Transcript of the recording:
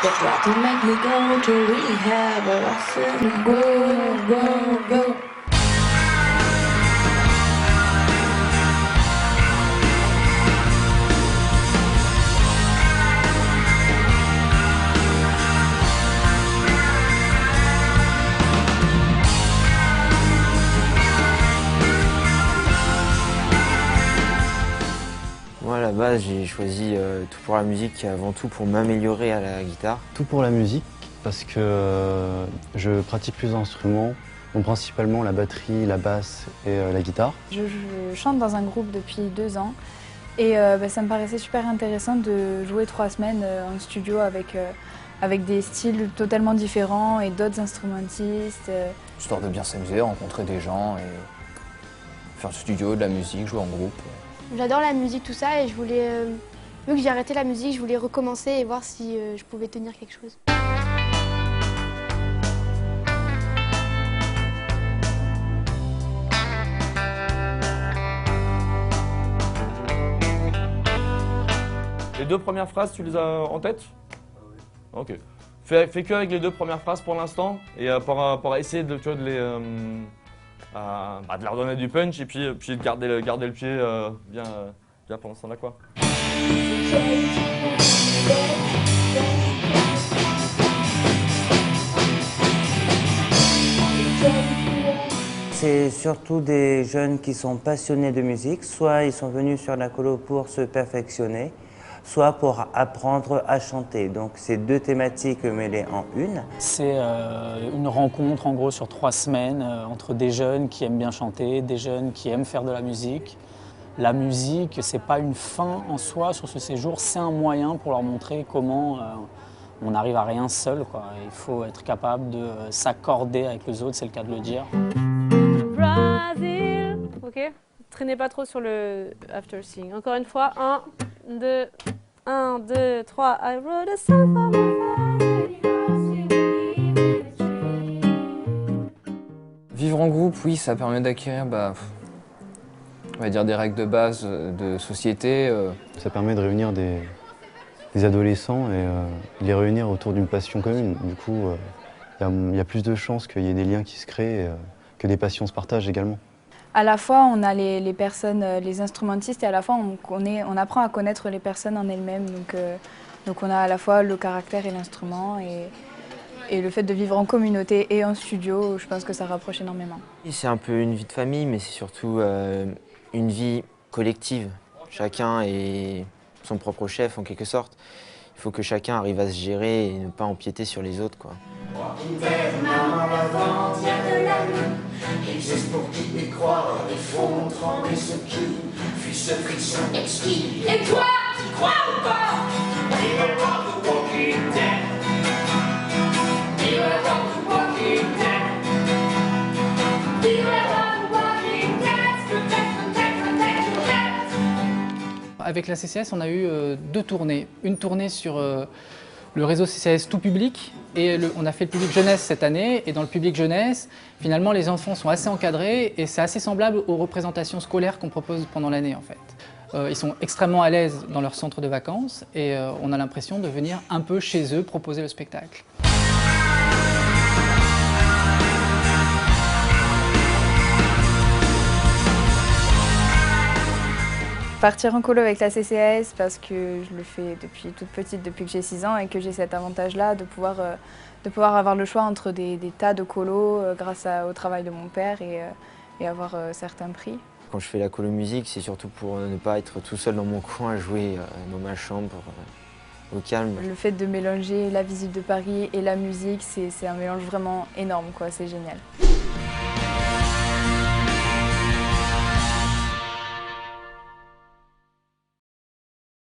They tried to make me go to rehab, but I said go, go, go. Moi, à la base, j'ai choisi Tout pour la musique avant tout pour m'améliorer à la guitare. Tout pour la musique, parce que je pratique plusieurs instruments, donc principalement la batterie, la basse et la guitare. Je chante dans un groupe depuis 2 ans et ça me paraissait super intéressant de jouer 3 semaines en studio avec des styles totalement différents et d'autres instrumentistes. Histoire de bien s'amuser, rencontrer des gens et faire du studio, de la musique, jouer en groupe. J'adore la musique, tout ça, et je voulais, vu que j'ai arrêté la musique, je voulais recommencer et voir si je pouvais tenir quelque chose. Les 2 premières phrases, tu les as en tête? Ok. Fais que avec les 2 premières phrases pour l'instant et pour essayer de, tu vois, de leur donner du punch et puis de garder le pied bien pendant ce temps-là, quoi. C'est surtout des jeunes qui sont passionnés de musique, soit ils sont venus sur la colo pour se perfectionner, soit pour apprendre à chanter. Donc c'est 2 thématiques mêlées en une. C'est une rencontre en gros sur 3 semaines entre des jeunes qui aiment bien chanter, des jeunes qui aiment faire de la musique. La musique, c'est pas une fin en soi sur ce séjour, c'est un moyen pour leur montrer comment on n'arrive à rien seul, quoi. Il faut être capable de s'accorder avec les autres, c'est le cas de le dire. Brazil. Ok, traînez pas trop sur le after sing. Encore une fois, 1, 2, 3. I wrote a song for my Vivre en groupe, oui, ça permet d'acquérir, on va dire, des règles de base de société. Ça permet de réunir des adolescents et les réunir autour d'une passion commune. Du coup, il y a plus de chances qu'il y ait des liens qui se créent, que des passions se partagent également. À la fois, on a les personnes, les instrumentistes, et à la fois, on apprend à connaître les personnes en elles-mêmes. Donc on a à la fois le caractère et l'instrument, et le fait de vivre en communauté et en studio, je pense que ça rapproche énormément. C'est un peu une vie de famille, mais c'est surtout une vie collective. Chacun est son propre chef, en quelque sorte. Il faut que chacun arrive à se gérer et ne pas empiéter sur les autres, quoi. Et juste pour qui y croire, il faut trembler ce qui fuit ce frisson exquis. Et toi, tu crois ou pas? Beware of the walking dead. Beware of the walking dead. Beware of the walking dead. Protect your head. Avec la CCS, on a eu 2 tournées. Une tournée sur le réseau CCS tout public et on a fait le public jeunesse cette année. Et dans le public jeunesse, finalement, les enfants sont assez encadrés et c'est assez semblable aux représentations scolaires qu'on propose pendant l'année, en fait. Ils sont extrêmement à l'aise dans leur centre de vacances et on a l'impression de venir un peu chez eux proposer le spectacle. Partir en colo avec la CCAS parce que je le fais depuis toute petite, depuis que j'ai 6 ans, et que j'ai cet avantage-là de pouvoir avoir le choix entre des tas de colos grâce au travail de mon père et avoir certains prix. Quand je fais la colo musique, c'est surtout pour ne pas être tout seul dans mon coin à jouer dans ma chambre au calme. Le fait de mélanger la visite de Paris et la musique, c'est un mélange vraiment énorme, quoi. C'est génial.